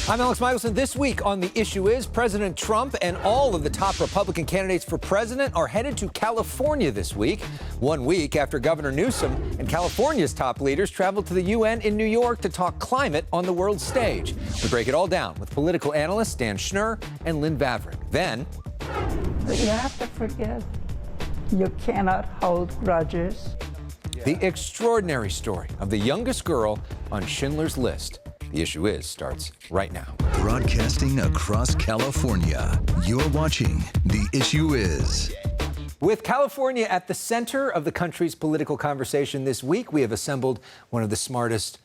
I'm Alex Michelson. This week on The Issue Is, President Trump and all of the top Republican candidates for president are headed to California this week, 1 week after Governor Newsom and California's top leaders traveled to the UN in New York to talk climate on the world stage. We break it all down with political analysts Dan Schnur and Lynn Vavreck. Then, you have to forgive. You cannot hold grudges. the extraordinary story of the youngest girl on Schindler's List. The Issue Is starts right now. Broadcasting across California, you're watching The Issue Is. With California at the center of the country's political conversation this week, we have assembled one of the smartest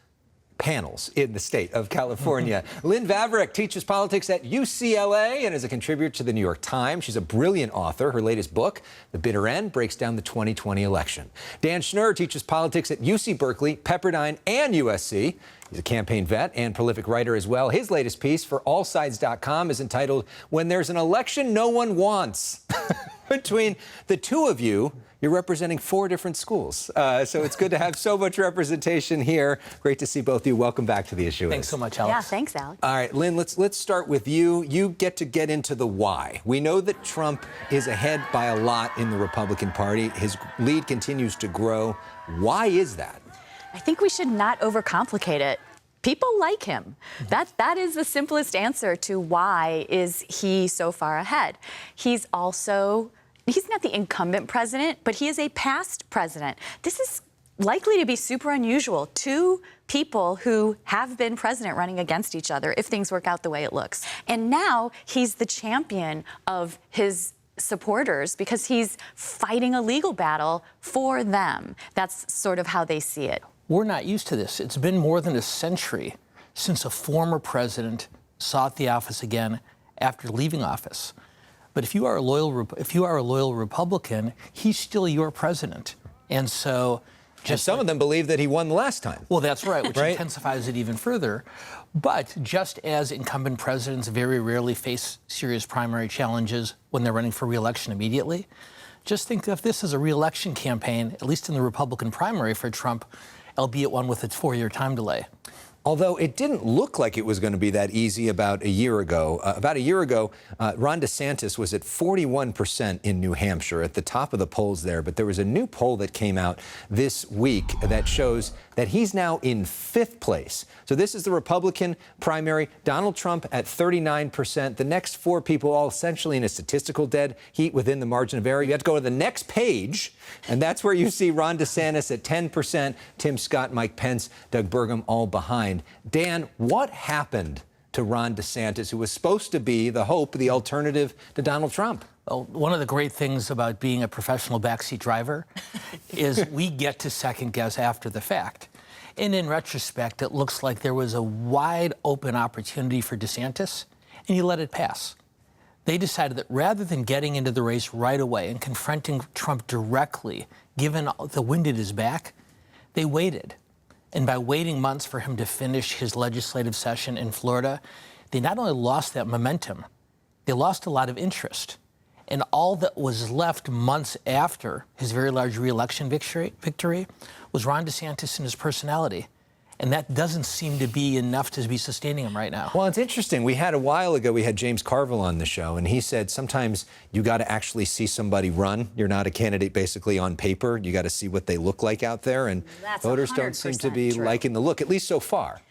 panels in the state of California. Lynn Vavreck teaches politics at UCLA and is a contributor to the New York Times. She's a brilliant author. Her latest book, The Bitter End, breaks down the 2020 election. Dan Schnur teaches politics at UC Berkeley, Pepperdine, and USC. He's a campaign vet and prolific writer as well. His latest piece for allsides.com is entitled, When There's an Election No One Wants. Between the two of you, you're representing 4 different schools. So it's good to have so much representation here. Great to see both of you. Welcome back to The Issue Is. Thanks so much, Alex. Yeah, thanks, Alex. All right, Lynn, let's start with you. You get into the why. We know that Trump is ahead by a lot in the Republican Party. His lead continues to grow. Why is that? I think we should not overcomplicate it. People like him. That is the simplest answer to why is he so far ahead. He's not the incumbent president, but he is a past president. This is likely to be super unusual. 2 people who have been president running against each other if things work out the way it looks. And now he's the champion of his supporters because he's fighting a legal battle for them. That's sort of how they see it. We're not used to this. It's been more than a century since a former president sought the office again after leaving office. But if you are a loyal Republican, he's still your president. And so Just some of them believe that he won the last time. Well, that's right, which Right? intensifies it even further. But just as incumbent presidents very rarely face serious primary challenges when they're running for re-election immediately, just think of this as a re-election campaign, at least in the Republican primary for Trump, albeit one with its 4-year time delay. Although it didn't look like it was going to be that easy about a year ago. Ron DeSantis was at 41% in New Hampshire, at the top of the polls there. But there was a new poll that came out this week that shows that he's now in 5th place. So this is the Republican primary. Donald Trump at 39%. The next 4 people all essentially in a statistical dead heat within the margin of error. You have to go to the next page, and that's where you see Ron DeSantis at 10%, Tim Scott, Mike Pence, Doug Burgum all behind. Dan, what happened to Ron DeSantis, who was supposed to be the hope, the alternative to Donald Trump? Well, one of the great things about being a professional backseat driver is we get to second guess after the fact. And in retrospect, it looks like there was a wide open opportunity for DeSantis, and he let it pass. They decided that rather than getting into the race right away and confronting Trump directly, given the wind at his back, they waited. And by waiting months for him to finish his legislative session in Florida, they not only lost that momentum, they lost a lot of interest. And all that was left months after his very large re-election victory was Ron DeSantis and his personality. And that doesn't seem to be enough to be sustaining him right now. Well, it's interesting. A while ago, we had James Carville on the show, and he said sometimes you got to actually see somebody run. You're not a candidate basically on paper. You got to see what they look like out there, and That's voters don't seem to be 100% liking the look, at least so far.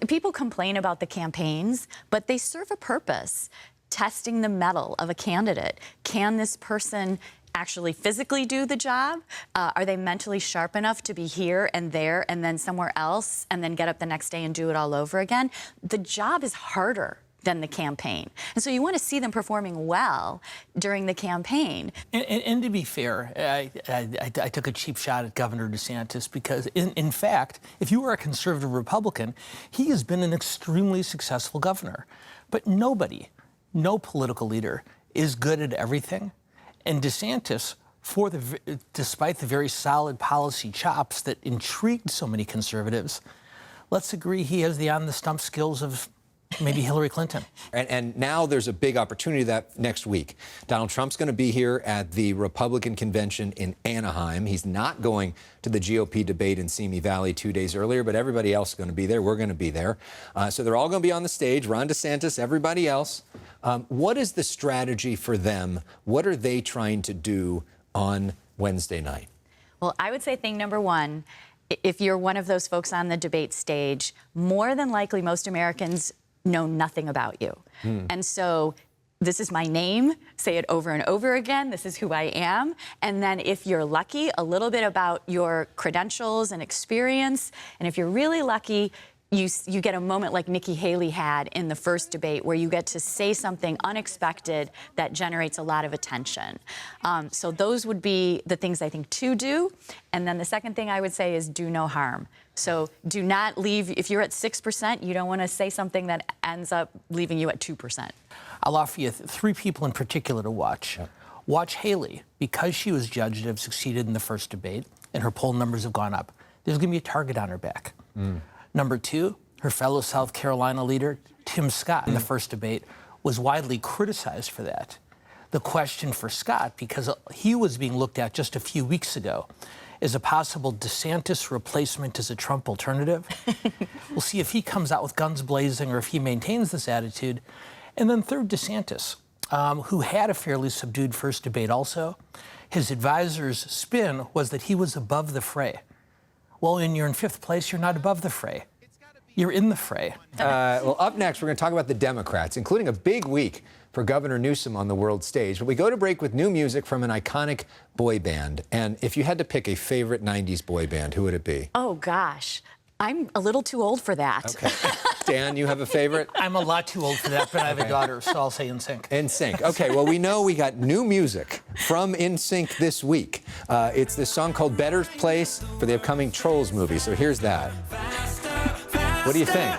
People complain about the campaigns, but they serve a purpose. Testing the mettle of a candidate. Can this person actually physically do the job? Are they mentally sharp enough to be here and there and then somewhere else and then get up the next day and do it all over again? The job is harder than the campaign. And so you want to see them performing well during the campaign. And to be fair, I took a cheap shot at Governor DeSantis because, in fact, if you were a conservative Republican, he has been an extremely successful governor. But no political leader is good at everything. And DeSantis, despite the very solid policy chops that intrigued so many conservatives, let's agree he has the on-the-stump skills of maybe Hillary Clinton. And now there's a big opportunity that next week. Donald Trump's going to be here at the Republican convention in Anaheim. He's not going to the GOP debate in Simi Valley 2 days earlier, but everybody else is going to be there. We're going to be there. So they're all going to be on the stage, Ron DeSantis, everybody else. What is the strategy for them? What are they trying to do on Wednesday night? Well, I would say thing number one, if you're one of those folks on the debate stage, more than likely most Americans know nothing about you. And so this is my name, say it over and over again, this is who I am. And then if you're lucky, a little bit about your credentials and experience. And if you're really lucky, you get a moment like Nikki Haley had in the first debate where you get to say something unexpected that generates a lot of attention. So those would be the things I think to do. And then the second thing I would say is do no harm. So do not leave, if you're at 6%, you don't want to say something that ends up leaving you at 2%. I'll offer you three people in particular to watch. Yeah. Watch Haley, because she was judged to have succeeded in the first debate and her poll numbers have gone up. There's going to be a target on her back. Number two, her fellow South Carolina leader, Tim Scott, in the first debate, was widely criticized for that. The question for Scott, because he was being looked at just a few weeks ago as a possible DeSantis replacement as a Trump alternative. We'll see if he comes out with guns blazing or if he maintains this attitude. And then third, DeSantis, who had a fairly subdued first debate also. His advisor's spin was that he was above the fray. Well, when you're in fifth place, you're not above the fray. You're in the fray. Well, up next, we're going to talk about the Democrats, including a big week for Governor Newsom on the world stage. But we go to break with new music from an iconic boy band. And if you had to pick a favorite 90s boy band, who would it be? Oh, gosh. I'm a little too old for that. Okay. Dan, you have a favorite? I'm a lot too old for that, but I have a daughter, so I'll say NSYNC. NSYNC. Okay, well, we know we got new music from NSYNC this week. It's this song called Better Place for the upcoming Trolls movie. So here's that. What do you think?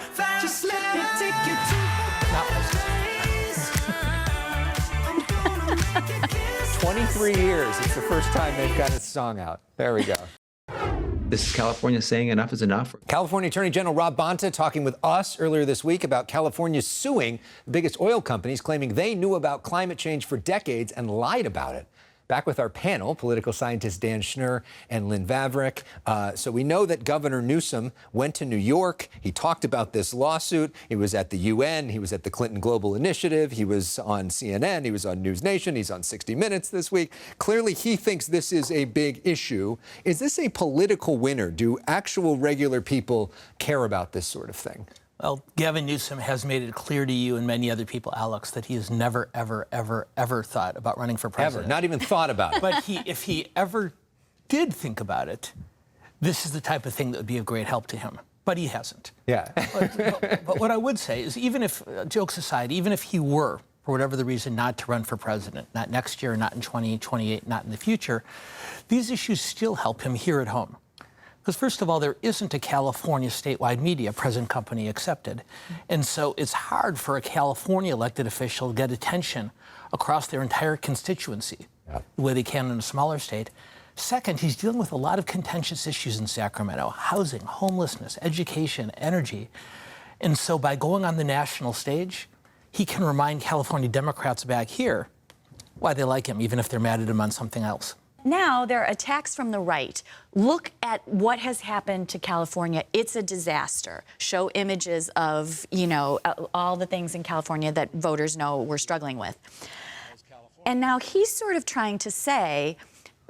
23 years. It's the first time they've got a song out. There we go. This is California saying enough is enough. California Attorney General Rob Bonta talking with us earlier this week about California suing the biggest oil companies, claiming they knew about climate change for decades and lied about it. Back with our panel, political scientists Dan Schnur and Lynn Vavreck. So we know that Governor Newsom went to New York. He talked about this lawsuit. He was at the UN. He was at the Clinton Global Initiative. He was on CNN. He was on News Nation. He's on 60 Minutes this week. Clearly, he thinks this is a big issue. Is this a political winner? Do actual regular people care about this sort of thing? Well, Gavin Newsom has made it clear to you and many other people, Alex, that he has never, ever, ever, ever thought about running for president. Ever, not even thought about it. But if he ever did think about it, this is the type of thing that would be of great help to him. But he hasn't. Yeah. But what I would say is, even if, jokes aside, even if he were, for whatever the reason, not to run for president, not next year, not in 2028, not in the future, these issues still help him here at home. Because first of all, there isn't a California statewide media, present company accepted. And so it's hard for a California elected official to get attention across their entire constituency, the way they can in a smaller state. Second, he's dealing with a lot of contentious issues in Sacramento: housing, homelessness, education, energy. And so by going on the national stage, he can remind California Democrats back here why they like him, even if they're mad at him on something else. Now there are attacks from the right. Look at what has happened to California. It's a disaster. Show images of, all the things in California that voters know we're struggling with. And now he's sort of trying to say,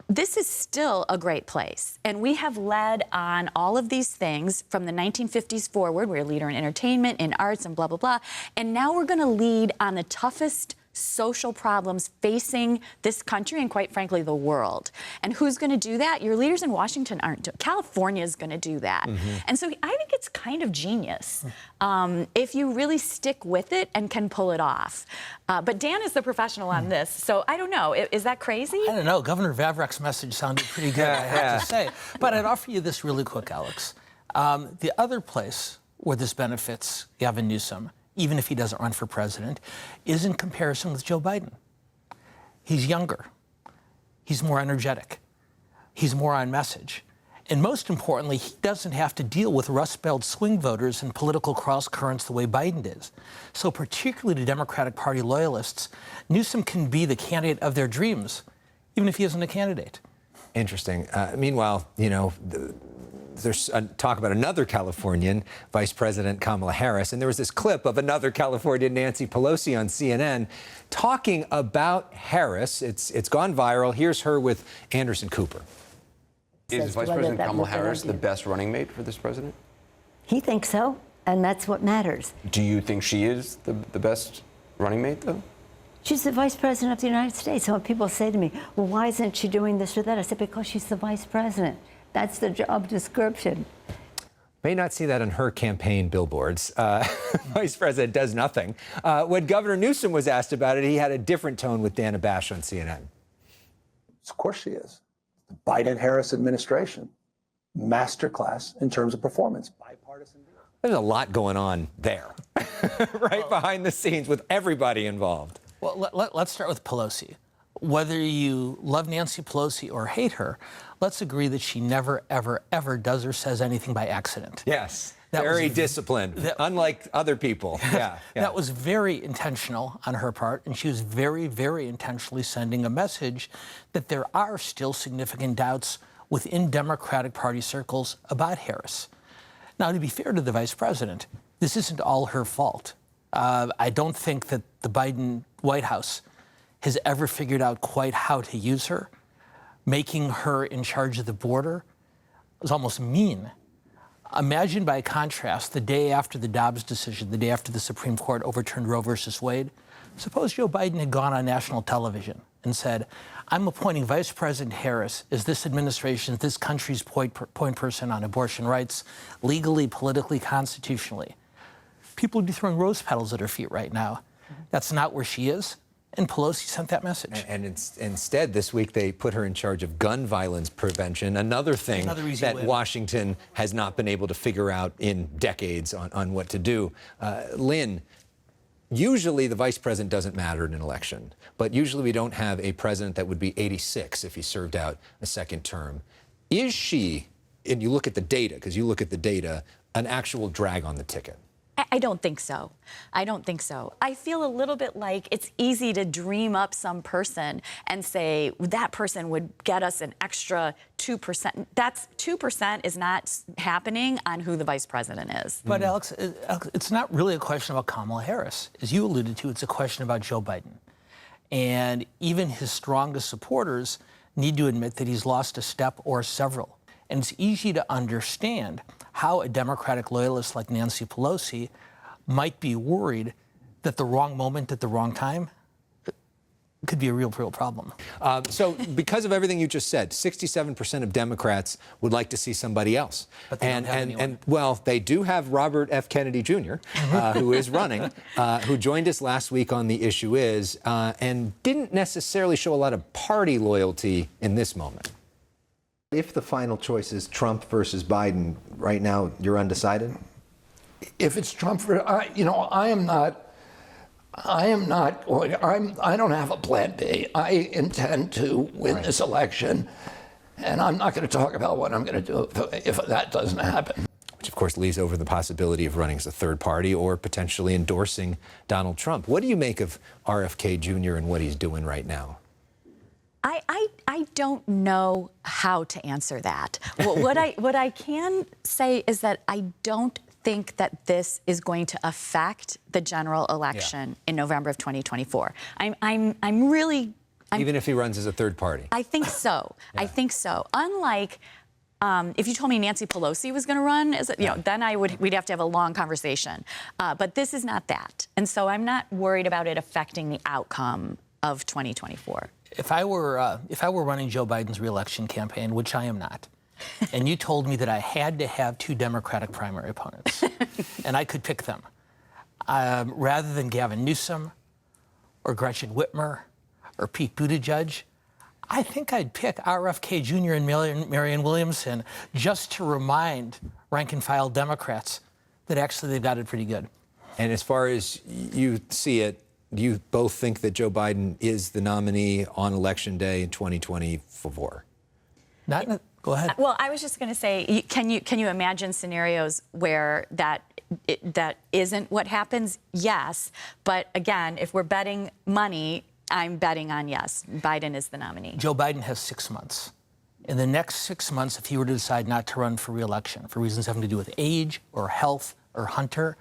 this is still a great place. And we have led on all of these things from the 1950s forward. We're a leader in entertainment, in arts, and blah, blah, blah. And now we're going to lead on the toughest social problems facing this country and, quite frankly, the world. And who's going to do that? Your leaders in Washington aren't. California is going to do that. And so I think it's kind of genius if you really stick with it and can pull it off. But Dan is the professional on this, so I don't know. Is that crazy? I don't know. Governor Vavreck's message sounded pretty good, I have to say. But I'd offer you this really quick, Alex. The other place where this benefits Gavin Newsom, even if he doesn't run for president, is in comparison with Joe Biden. He's younger. He's more energetic. He's more on message. And most importantly, he doesn't have to deal with Rust Belt swing voters and political cross currents the way Biden is. So particularly to Democratic Party loyalists, Newsom can be the candidate of their dreams, even if he isn't a candidate. Interesting. Meanwhile, there's talk about another Californian, Vice President Kamala Harris, and there was this clip of another Californian, Nancy Pelosi, on CNN talking about Harris. It's gone viral. Here's her with Anderson Cooper. Is Vice President Kamala Harris the best running mate for this president? He thinks so, and that's what matters. Do you think she is the best running mate, though? She's the Vice President of the United States. So when people say to me, well, why isn't she doing this or that? I said, because she's the Vice President. That's the job description. May not see that on her campaign billboards. Vice President does nothing. When Governor Newsom was asked about it, he had a different tone with Dana Bash on CNN. Of course she is. The Biden-Harris administration, masterclass in terms of performance. Bipartisan deal. There's a lot going on there, right behind the scenes with everybody involved. Well, let's start with Pelosi. Whether you love Nancy Pelosi or hate her, let's agree that she never, ever, ever does or says anything by accident. Yes, very disciplined, unlike other people. Yeah. That was very intentional on her part, and she was very, very intentionally sending a message that there are still significant doubts within Democratic Party circles about Harris. Now, to be fair to the vice president, this isn't all her fault. I don't think that the Biden White House has ever figured out quite how to use her. Making her in charge of the border was almost mean. Imagine, by contrast, the day after the Dobbs decision, the day after the Supreme Court overturned Roe versus Wade, suppose Joe Biden had gone on national television and said, I'm appointing Vice President Harris as this administration's, this country's point person on abortion rights, legally, politically, constitutionally. People would be throwing rose petals at her feet right now. That's not where she is. And Pelosi sent that message. And instead, this week, they put her in charge of gun violence prevention, another thing that Washington has not been able to figure out in decades on what to do. Lynn, usually the vice president doesn't matter in an election, but usually we don't have a president that would be 86 if he served out a second term. Is she, and you look at the data, because you look at the data, an actual drag on the ticket? I don't think so. I don't think so. I feel a little bit like it's easy to dream up some person and say that person would get us an extra 2%. That's 2% is not happening on who the vice president is. But Alex, it's not really a question about Kamala Harris. As you alluded to, it's a question about Joe Biden. And even his strongest supporters need to admit that he's lost a step or several. And it's easy to understand how a Democratic loyalist like Nancy Pelosi might be worried that the wrong moment at the wrong time could be a real problem. So because of everything you just said, 67% of Democrats would like to see somebody else. But they don't have anyone. Well, they do have Robert F. Kennedy Jr., who is running, who joined us last week on The Issue Is, and didn't necessarily show a lot of party loyalty in this moment. If the final choice is Trump versus Biden, right now you're undecided? If it's Trump, I don't have a plan B. I intend to win this election, and I'm not going to talk about what I'm going to do if that doesn't happen. Which, of course, leaves over the possibility of running as a third party or potentially endorsing Donald Trump. What do you make of RFK Jr. and what he's doing right now? I don't know how to answer that. What I can say is that I don't think that this is going to affect the general election in November of 2024. I'm really even if he runs as a third party. I think so. I think so. Unlike if you told me Nancy Pelosi was going to run, then we'd have to have a long conversation. But this is not that, and so I'm not worried about it affecting the outcome of 2024. If I were running Joe Biden's reelection campaign, which I am not, and you told me that I had to have two Democratic primary opponents, and I could pick them, rather than Gavin Newsom or Gretchen Whitmer or Pete Buttigieg, I think I'd pick RFK Jr. and Marianne Williamson just to remind rank-and-file Democrats that actually they've got it pretty good. And as far as you see it, do you both think that Joe Biden is the nominee on Election Day in 2024? Go ahead. Well, I was just going to say, can you imagine scenarios where that isn't what happens? Yes, but again, if we're betting money, I'm betting on yes. Biden is the nominee. Joe Biden has 6 months. In the next 6 months, if he were to decide not to run for re-election for reasons having to do with age or health or Hunter,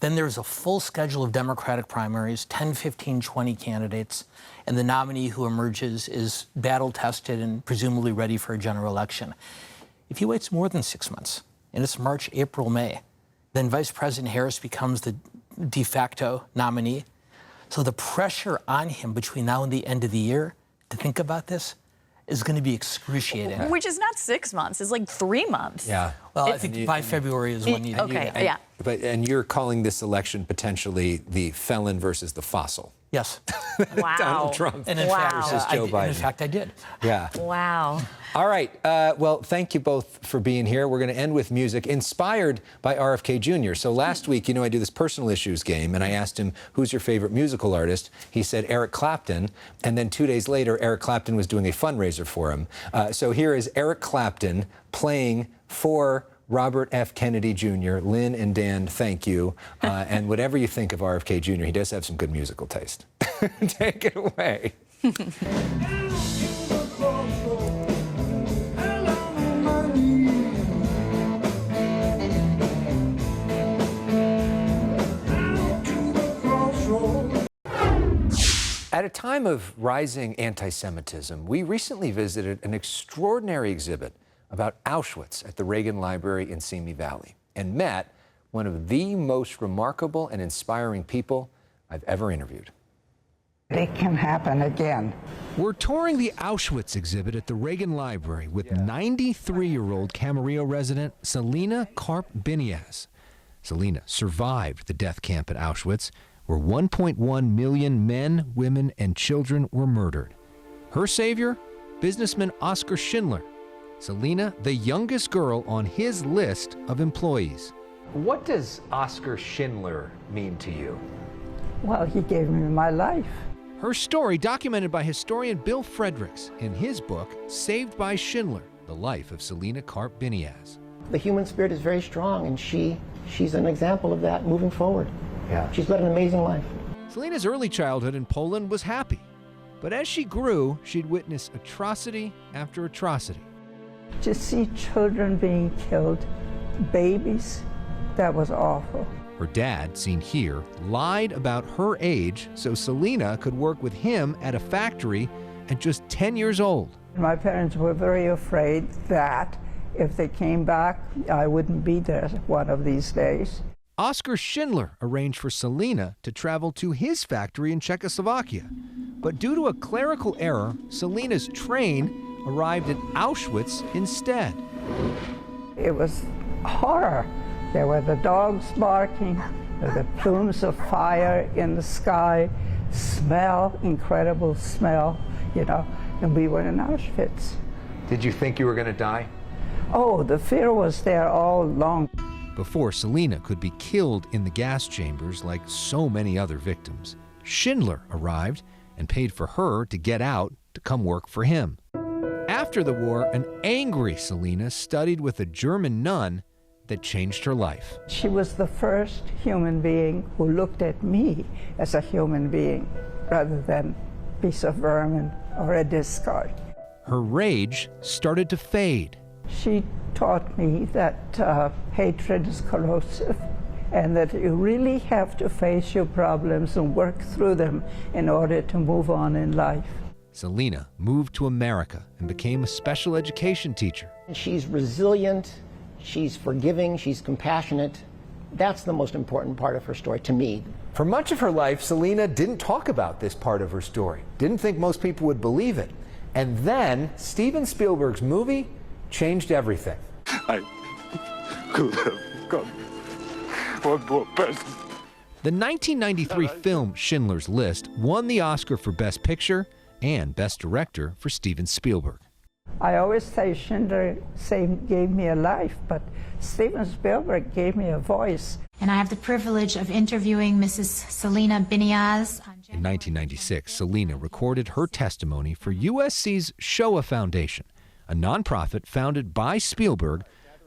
then there's a full schedule of Democratic primaries, 10, 15, 20 candidates, and the nominee who emerges is battle-tested and presumably ready for a general election. If he waits more than 6 months, and it's March, April, May, then Vice President Harris becomes the de facto nominee. So the pressure on him between now and the end of the year to think about this is going to be excruciating. Which is not 6 months, it's like 3 months. Yeah. Well, I think by February is when you... Okay, yeah. And you're calling this election potentially the felon versus the fossil. Yes. Wow. Donald Trump And in fact, versus Joe Biden. In fact, I did. Yeah. Wow. All right. Well, thank you both for being here. We're going to end with music inspired by RFK Jr. So last week, I do this personal issues game, and I asked him, who's your favorite musical artist? He said Eric Clapton. And then 2 days later, Eric Clapton was doing a fundraiser for him. So here is Eric Clapton playing for Robert F. Kennedy Jr. Lynn and Dan, thank you. And whatever you think of RFK Jr., he does have some good musical taste. Take it away. At a time of rising anti-Semitism, we recently visited an extraordinary exhibit about Auschwitz at the Reagan Library in Simi Valley and met one of the most remarkable and inspiring people I've ever interviewed. It can happen again. We're touring the Auschwitz exhibit at the Reagan Library with 93-year-old Camarillo resident Selina Karp-Biniaz. Selina survived the death camp at Auschwitz, where 1.1 million men, women, and children were murdered. Her savior? Businessman Oskar Schindler. Selina, the youngest girl on his list of employees. What does Oskar Schindler mean to you? Well, he gave me my life. Her story documented by historian Bill Fredericks in his book, Saved by Schindler, The Life of Selina Karp-Biniaz. The human spirit is very strong, and she's an example of that moving forward. Yeah. She's led an amazing life. Selina's early childhood in Poland was happy, but as she grew, she'd witness atrocity after atrocity. To see children being killed, babies, that was awful. Her dad, seen here, lied about her age so Selina could work with him at a factory at just 10 years old. My parents were very afraid that if they came back, I wouldn't be there one of these days. Oskar Schindler arranged for Selina to travel to his factory in Czechoslovakia. But due to a clerical error, Selina's train arrived at Auschwitz instead. It was horror. There were the dogs barking, the plumes of fire in the sky, smell, incredible smell, and we were in Auschwitz. Did you think you were going to die? Oh, the fear was there all along. Before Selina could be killed in the gas chambers like so many other victims, Schindler arrived and paid for her to get out to come work for him. After the war, an angry Selina studied with a German nun that changed her life. She was the first human being who looked at me as a human being rather than a piece of vermin or a discard. Her rage started to fade. She taught me that hatred is corrosive and that you really have to face your problems and work through them in order to move on in life. Selina moved to America and became a special education teacher. She's resilient, she's forgiving, she's compassionate. That's the most important part of her story to me. For much of her life, Selina didn't talk about this part of her story, didn't think most people would believe it. And then Steven Spielberg's movie changed everything. I could have got one more person. The 1993 film Schindler's List won the Oscar for Best Picture and Best Director for Steven Spielberg. I always say Schindler gave me a life, but Steven Spielberg gave me a voice. And I have the privilege of interviewing Mrs. Selina Biniaz. In 1996, Selina recorded her testimony for USC's Shoah Foundation a nonprofit founded by Spielberg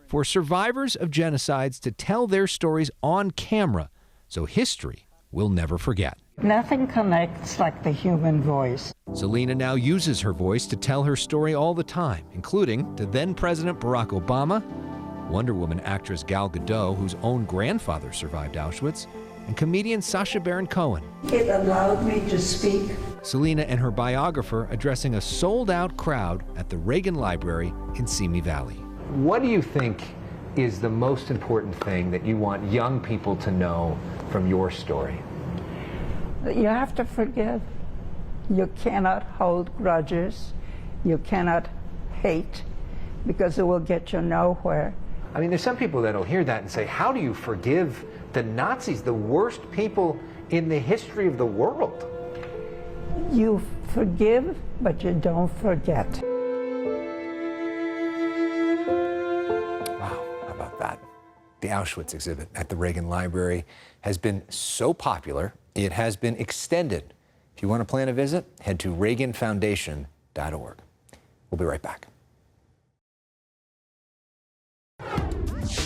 for survivors of genocides to tell their stories on camera so history will never forget. Nothing connects like the human voice. Selena now uses her voice to tell her story all the time, including to then-President Barack Obama, Wonder Woman actress Gal Gadot, whose own grandfather survived Auschwitz, and comedian Sacha Baron Cohen. It allowed me to speak. Selena and her biographer addressing a sold-out crowd at the Reagan Library in Simi Valley. What do you think is the most important thing that you want young people to know from your story? You have to forgive. You cannot hold grudges. You cannot hate, because it will get you nowhere. I mean, there's some people that'll hear that and say, how do you forgive the Nazis, the worst people in the history of the world? You forgive, but you don't forget. Wow, how about that? The Auschwitz exhibit at the Reagan Library has been so popular, it has been extended. If you want to plan a visit, head to reaganfoundation.org. We'll be right back.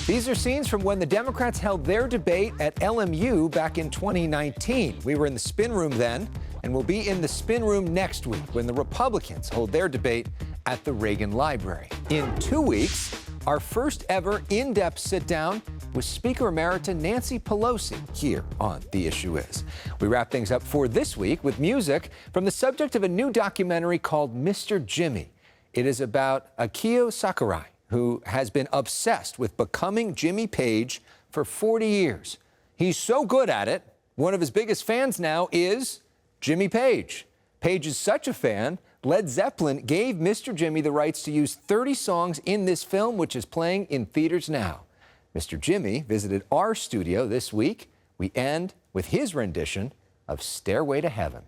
These are scenes from when the Democrats held their debate at LMU back in 2019. We were in the spin room then, and we'll be in the spin room next week when the Republicans hold their debate at the Reagan Library. In 2 weeks, our first ever in-depth sit-down with Speaker Emerita Nancy Pelosi here on The Issue Is. We wrap things up for this week with music from the subject of a new documentary called Mr. Jimmy. It is about Akio Sakurai, who has been obsessed with becoming Jimmy Page for 40 years. He's so good at it, one of his biggest fans now is Jimmy Page. Page is such a fan, Led Zeppelin gave Mr. Jimmy the rights to use 30 songs in this film, which is playing in theaters now. Mr. Jimmy visited our studio this week. We end with his rendition of Stairway to Heaven.